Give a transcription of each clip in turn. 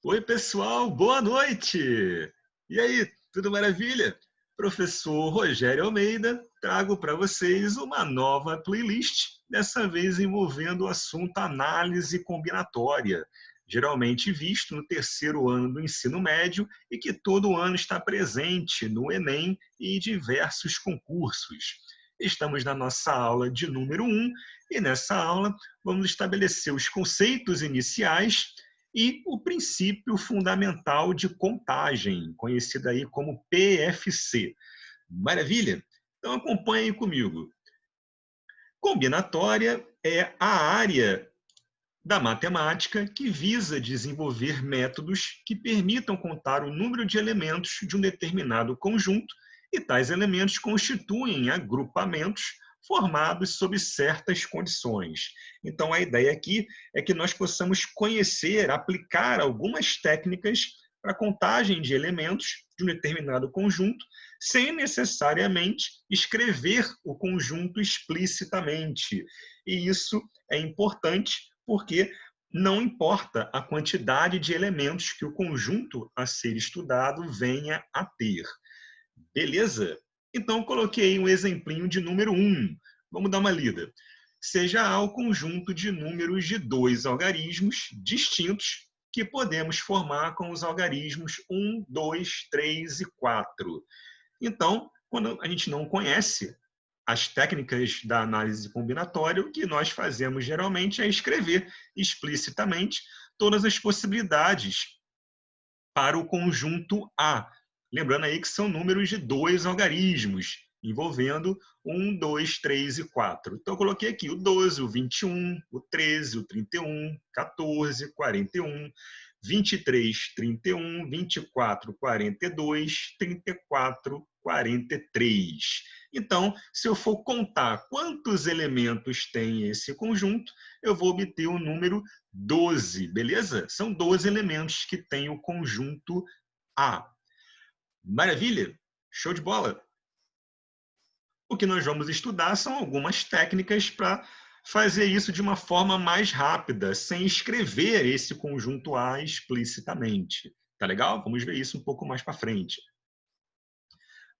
Oi, pessoal, boa noite! E aí, tudo maravilha? Professor Rogério Almeida, trago para vocês uma nova playlist, dessa vez envolvendo o assunto análise combinatória, geralmente visto no terceiro ano do ensino médio e que todo ano está presente no Enem e diversos concursos. Estamos na nossa aula de número 1 e nessa aula vamos estabelecer os conceitos iniciais e o princípio fundamental de contagem, conhecido aí como PFC. Maravilha? Então acompanhem comigo. Combinatória é a área da matemática que visa desenvolver métodos que permitam contar o número de elementos de um determinado conjunto, e tais elementos constituem agrupamentos formados sob certas condições. Então, a ideia aqui é que nós possamos conhecer, aplicar algumas técnicas para a contagem de elementos de um determinado conjunto, sem necessariamente escrever o conjunto explicitamente. E isso é importante porque não importa a quantidade de elementos que o conjunto a ser estudado venha a ter. Beleza? Então, coloquei um exemplinho de número 1. Vamos dar uma lida. Seja A o conjunto de números de dois algarismos distintos que podemos formar com os algarismos 1, 2, 3 e 4. Então, quando a gente não conhece as técnicas da análise combinatória, o que nós fazemos geralmente é escrever explicitamente todas as possibilidades para o conjunto A. Lembrando aí que são números de dois algarismos, envolvendo 1, 2, 3 e 4. Então, eu coloquei aqui o 12, o 21, o 13, o 31, 14, 41, 23, 31, 24, 42, 34, 43. Então, se eu for contar quantos elementos tem esse conjunto, eu vou obter o número 12, beleza? São 12 elementos que tem o conjunto A. Maravilha? Show de bola! O que nós vamos estudar são algumas técnicas para fazer isso de uma forma mais rápida, sem escrever esse conjunto A explicitamente. Tá legal? Vamos ver isso um pouco mais para frente.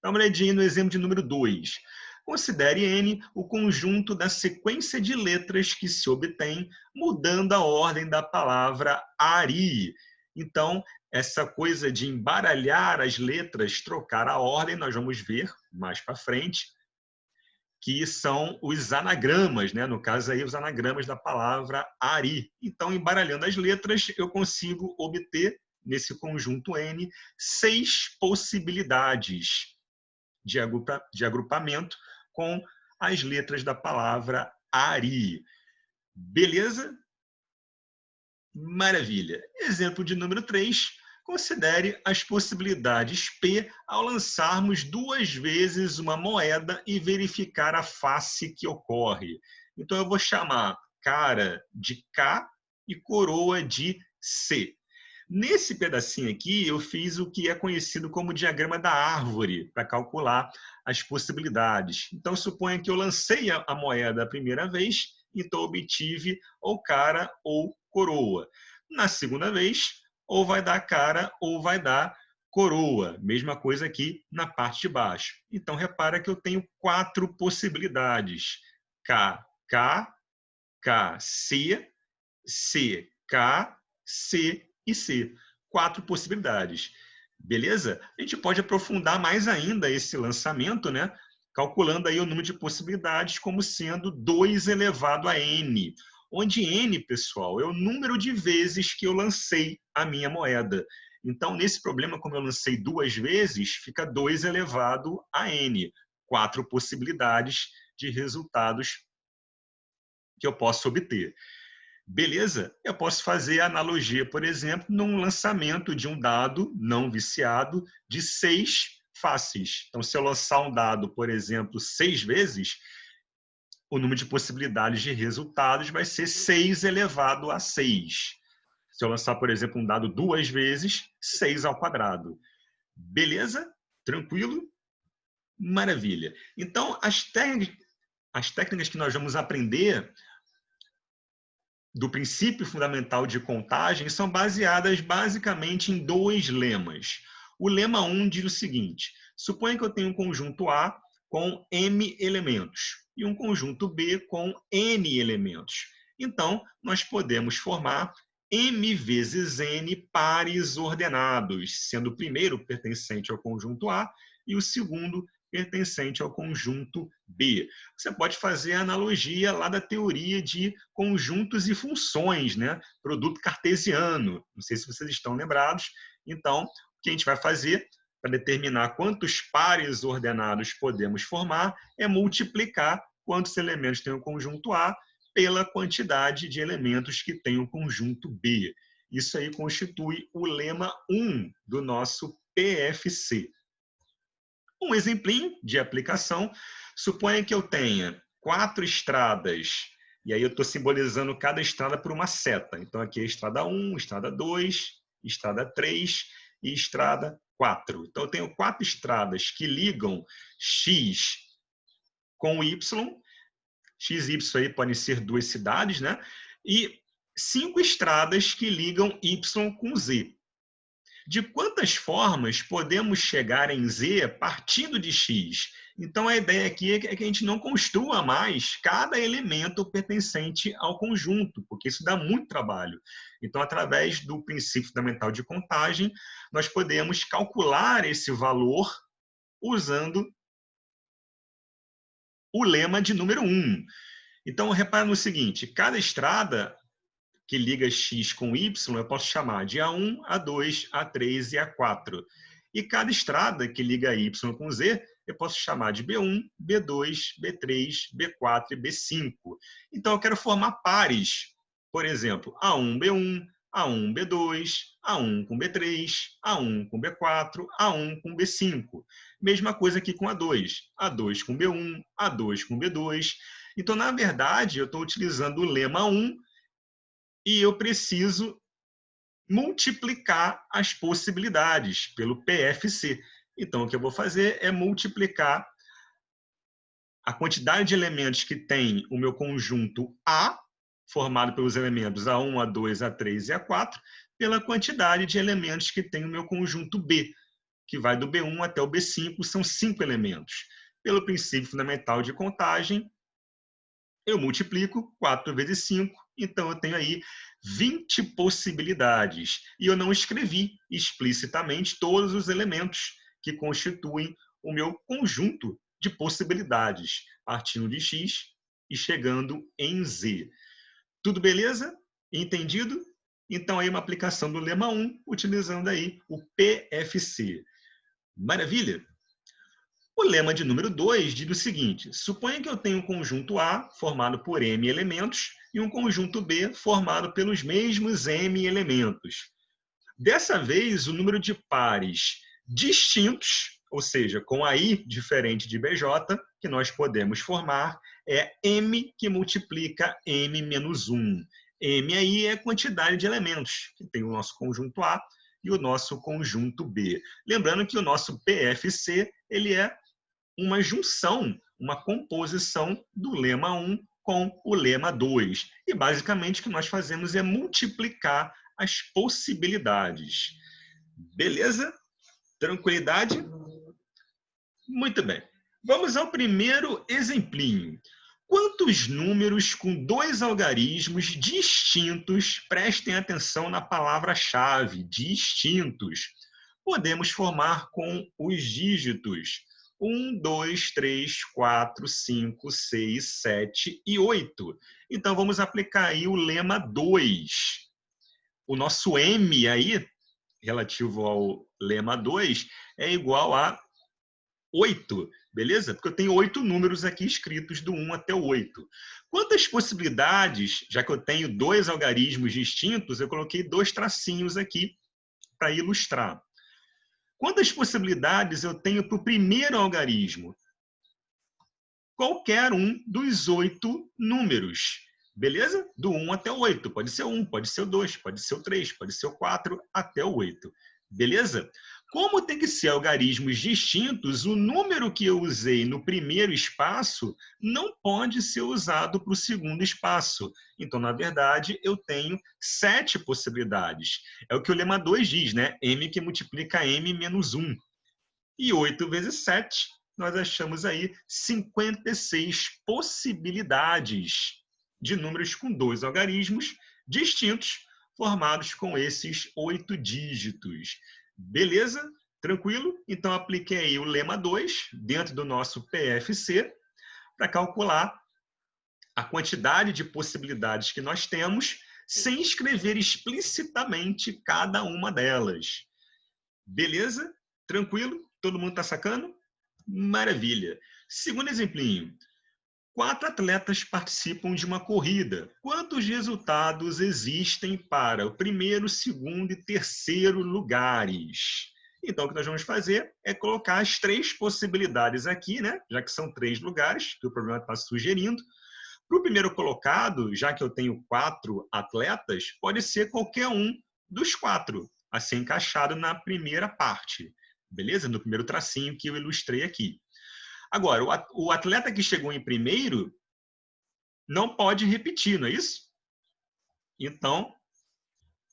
Dá uma olhadinha no exemplo de número 2. Considere N o conjunto da sequência de letras que se obtém mudando a ordem da palavra Ari. Então, essa coisa de embaralhar as letras, trocar a ordem, nós vamos ver mais para frente, que são os anagramas, né? No caso aí, os anagramas da palavra Ari. Então, embaralhando as letras, eu consigo obter, nesse conjunto N, 6 possibilidades de agrupamento com as letras da palavra Ari. Beleza? Maravilha. Exemplo de número 3. Considere as possibilidades P ao lançarmos duas vezes uma moeda e verificar a face que ocorre. Então, eu vou chamar cara de K e coroa de C. Nesse pedacinho aqui, eu fiz o que é conhecido como diagrama da árvore, para calcular as possibilidades. Então, suponha que eu lancei a moeda a primeira vez, então obtive ou cara ou coroa. Na segunda vez, ou vai dar cara ou vai dar coroa. Mesma coisa aqui na parte de baixo. Então, repara que eu tenho 4 possibilidades. K, K, K, C, C, K, C e C. 4 possibilidades. Beleza? A gente pode aprofundar mais ainda esse lançamento, né? Calculando aí o número de possibilidades como sendo 2 elevado a n, onde n, pessoal, é o número de vezes que eu lancei a minha moeda. Então, nesse problema, como eu lancei duas vezes, fica 2 elevado a n, 4 possibilidades de resultados que eu posso obter. Beleza? Eu posso fazer a analogia, por exemplo, num lançamento de um dado não viciado de 6 faces. Então, se eu lançar um dado, por exemplo, 6 vezes, o número de possibilidades de resultados vai ser 6 elevado a 6. Se eu lançar, por exemplo, um dado duas vezes, 6 ao quadrado. Beleza? Tranquilo? Maravilha. Então, as técnicas que nós vamos aprender do princípio fundamental de contagem são baseadas basicamente em dois lemas. O lema 1 diz o seguinte: suponha que eu tenho um conjunto A com m elementos e um conjunto B com n elementos. Então, nós podemos formar m vezes n pares ordenados, sendo o primeiro pertencente ao conjunto A e o segundo pertencente ao conjunto B. Você pode fazer a analogia lá da teoria de conjuntos e funções, né? Produto cartesiano. Não sei se vocês estão lembrados. Então, o que a gente vai fazer para determinar quantos pares ordenados podemos formar é multiplicar quantos elementos tem o conjunto A pela quantidade de elementos que tem o conjunto B. Isso aí constitui o lema 1 do nosso PFC. Um exemplinho de aplicação, suponha que eu tenha 4 estradas, e aí eu estou simbolizando cada estrada por uma seta. Então, aqui é estrada 1, estrada 2, estrada 3 e estrada 4. Então, eu tenho 4 estradas que ligam X com Y. X e Y aí podem ser 2 cidades, né? E 5 estradas que ligam Y com Z. De quantas formas podemos chegar em Z partindo de X? Então, a ideia aqui é que a gente não construa mais cada elemento pertencente ao conjunto, porque isso dá muito trabalho. Então, através do princípio fundamental de contagem, nós podemos calcular esse valor usando o lema de número 1. Então, repara no seguinte, cada estrada que liga X com Y, eu posso chamar de A1, A2, A3 e A4. E cada estrada que liga Y com Z, eu posso chamar de B1, B2, B3, B4 e B5. Então, eu quero formar pares. Por exemplo, A1, B1, A1, B2, A1 com B3, A1 com B4, A1 com B5. Mesma coisa aqui com A2. A2 com B1, A2 com B2. Então, na verdade, eu estou utilizando o lema 1 e eu preciso multiplicar as possibilidades pelo PFC. Então, o que eu vou fazer é multiplicar a quantidade de elementos que tem o meu conjunto A, formado pelos elementos A1, A2, A3 e A4, pela quantidade de elementos que tem o meu conjunto B, que vai do B1 até o B5, são 5 elementos. Pelo princípio fundamental de contagem, eu multiplico 4 vezes 5, então eu tenho aí 20 possibilidades. E eu não escrevi explicitamente todos os elementos que constituem o meu conjunto de possibilidades, partindo de X e chegando em Z. Tudo beleza? Entendido? Então, aí uma aplicação do lema 1, utilizando aí o PFC. Maravilha? O lema de número 2 diz o seguinte: suponha que eu tenho um conjunto A formado por m elementos e um conjunto B formado pelos mesmos m elementos. Dessa vez, o número de pares distintos, ou seja, com AI diferente de BJ, que nós podemos formar, é m que multiplica m menos 1. M aí é a quantidade de elementos que tem o nosso conjunto A e o nosso conjunto B. Lembrando que o nosso PFC ele é uma junção, uma composição do lema 1 com o lema 2. E, basicamente, o que nós fazemos é multiplicar as possibilidades. Beleza? Tranquilidade? Muito bem. Vamos ao primeiro exemplinho. Quantos números com 2 algarismos distintos, prestem atenção na palavra-chave, distintos, podemos formar com os dígitos 1, 2, 3, 4, 5, 6, 7 e 8. Então, vamos aplicar aí o lema 2. O nosso M aí, relativo ao lema 2, é igual a 8, beleza? Porque eu tenho 8 números aqui escritos do 1 até o 8. Quantas possibilidades, já que eu tenho 2 algarismos distintos, eu coloquei 2 tracinhos aqui para ilustrar. Quantas possibilidades eu tenho para o primeiro algarismo? Qualquer um dos 8 números, beleza? Do 1 até o 8. Pode ser o 1, pode ser o 2, pode ser o 3, pode ser o 4, até o 8. Beleza? Como tem que ser algarismos distintos, o número que eu usei no primeiro espaço não pode ser usado para o segundo espaço. Então, na verdade, eu tenho 7 possibilidades. É o que o lema 2 diz, né? M que multiplica M menos 1. E 8 vezes 7, nós achamos aí 56 possibilidades de números com 2 algarismos distintos, formados com esses 8 dígitos. Beleza? Tranquilo? Então, apliquei aí o lema 2 dentro do nosso PFC para calcular a quantidade de possibilidades que nós temos sem escrever explicitamente cada uma delas. Beleza? Tranquilo? Todo mundo está sacando? Maravilha. Segundo exemplinho. 4 atletas participam de uma corrida. Quantos resultados existem para o primeiro, segundo e terceiro lugares? Então, o que nós vamos fazer é colocar as 3 possibilidades aqui, né? Já que são 3 lugares, que o problema está sugerindo. Para o primeiro colocado, já que eu tenho 4 atletas, pode ser qualquer um dos 4, a ser encaixado na primeira parte. Beleza? No primeiro tracinho que eu ilustrei aqui. Agora, o atleta que chegou em primeiro não pode repetir, não é isso? Então,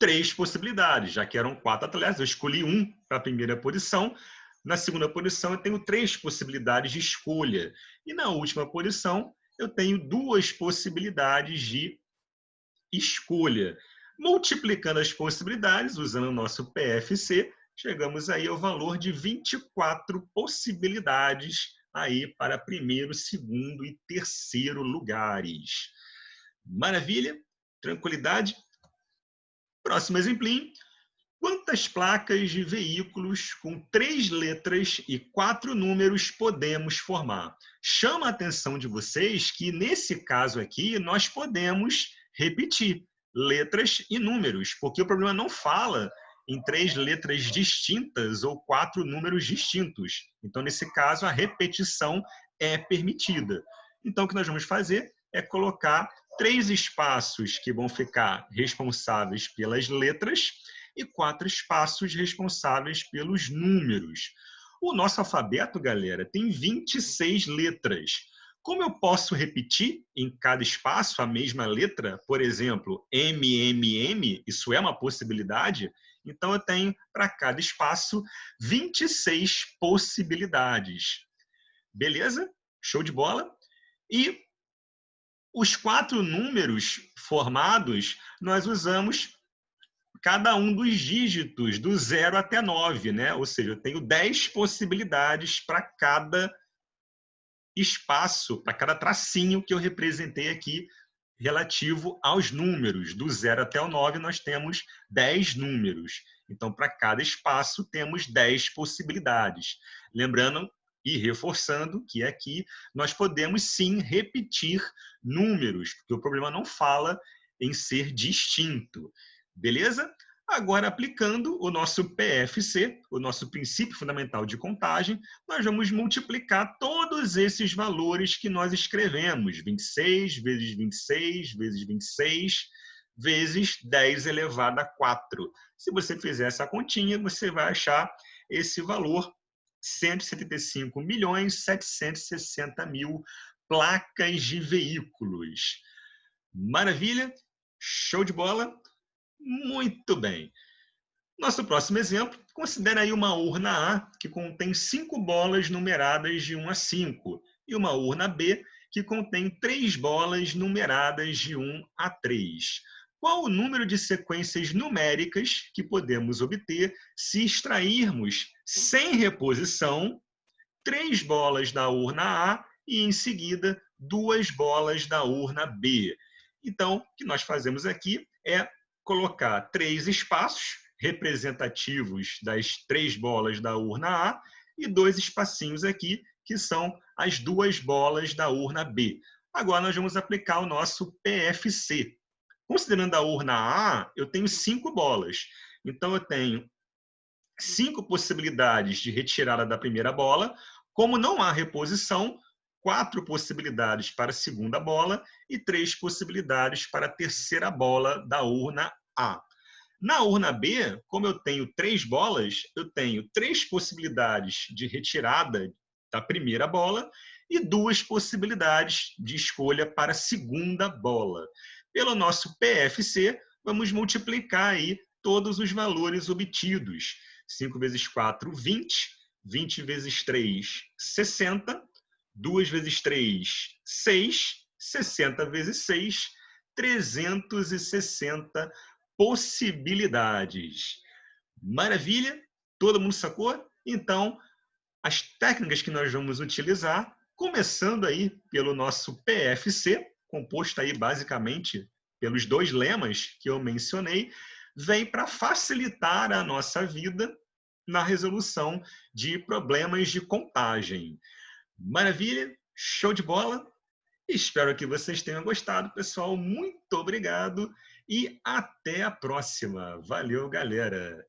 3 possibilidades, já que eram 4 atletas, eu escolhi um para a primeira posição. Na segunda posição, eu tenho 3 possibilidades de escolha. E na última posição, eu tenho 2 possibilidades de escolha. Multiplicando as possibilidades, usando o nosso PFC, chegamos aí ao valor de 24 possibilidades aí para primeiro, segundo e terceiro lugares. Maravilha? Tranquilidade? Próximo exemplinho. Quantas placas de veículos com 3 letras e 4 números podemos formar? Chama a atenção de vocês que, nesse caso aqui, nós podemos repetir letras e números, porque o problema não fala em 3 letras distintas ou 4 números distintos. Então, nesse caso, a repetição é permitida. Então, o que nós vamos fazer é colocar 3 espaços que vão ficar responsáveis pelas letras e 4 espaços responsáveis pelos números. O nosso alfabeto, galera, tem 26 letras. Como eu posso repetir em cada espaço a mesma letra, por exemplo, MMM, isso é uma possibilidade, então eu tenho para cada espaço 26 possibilidades. Beleza? Show de bola? E os 4 números formados, nós usamos cada um dos dígitos, do 0 até 9, né? Ou seja, eu tenho 10 possibilidades para cada espaço, para cada tracinho que eu representei aqui relativo aos números. Do 0 até o 9, nós temos 10 números. Então, para cada espaço, temos 10 possibilidades. Lembrando e reforçando que aqui nós podemos sim repetir números, porque o problema não fala em ser distinto. Beleza? Agora, aplicando o nosso PFC, o nosso princípio fundamental de contagem, nós vamos multiplicar todos esses valores que nós escrevemos. 26 vezes 26 vezes 26 vezes 10 elevado a 4. Se você fizer essa continha, você vai achar esse valor, 175.760.000 placas de veículos. Maravilha? Show de bola? Muito bem. Nosso próximo exemplo, considera aí uma urna A, que contém 5 bolas numeradas de 1 a 5, e uma urna B, que contém 3 bolas numeradas de 1 a 3. Qual o número de sequências numéricas que podemos obter se extrairmos, sem reposição, 3 bolas da urna A e, em seguida, 2 bolas da urna B? Então, o que nós fazemos aqui é colocar 3 espaços representativos das 3 bolas da urna A e 2 espacinhos aqui, que são as 2 bolas da urna B. Agora, nós vamos aplicar o nosso PFC. Considerando a urna A, eu tenho 5 bolas. Então, eu tenho 5 possibilidades de retirada da primeira bola. Como não há reposição, 4 possibilidades para a segunda bola e 3 possibilidades para a terceira bola da urna A. Na urna B, como eu tenho 3 bolas, eu tenho 3 possibilidades de retirada da primeira bola e 2 possibilidades de escolha para a segunda bola. Pelo nosso PFC, vamos multiplicar aí todos os valores obtidos. 5 vezes 4, 20. 20 vezes 3, 60. 2 vezes 3, 6. 60 vezes 6, 360 possibilidades. Maravilha? Todo mundo sacou? Então, as técnicas que nós vamos utilizar, começando aí pelo nosso PFC, composto aí basicamente pelos 2 lemas que eu mencionei, vem para facilitar a nossa vida na resolução de problemas de contagem. Maravilha? Show de bola? Espero que vocês tenham gostado, pessoal. Muito obrigado e até a próxima. Valeu, galera!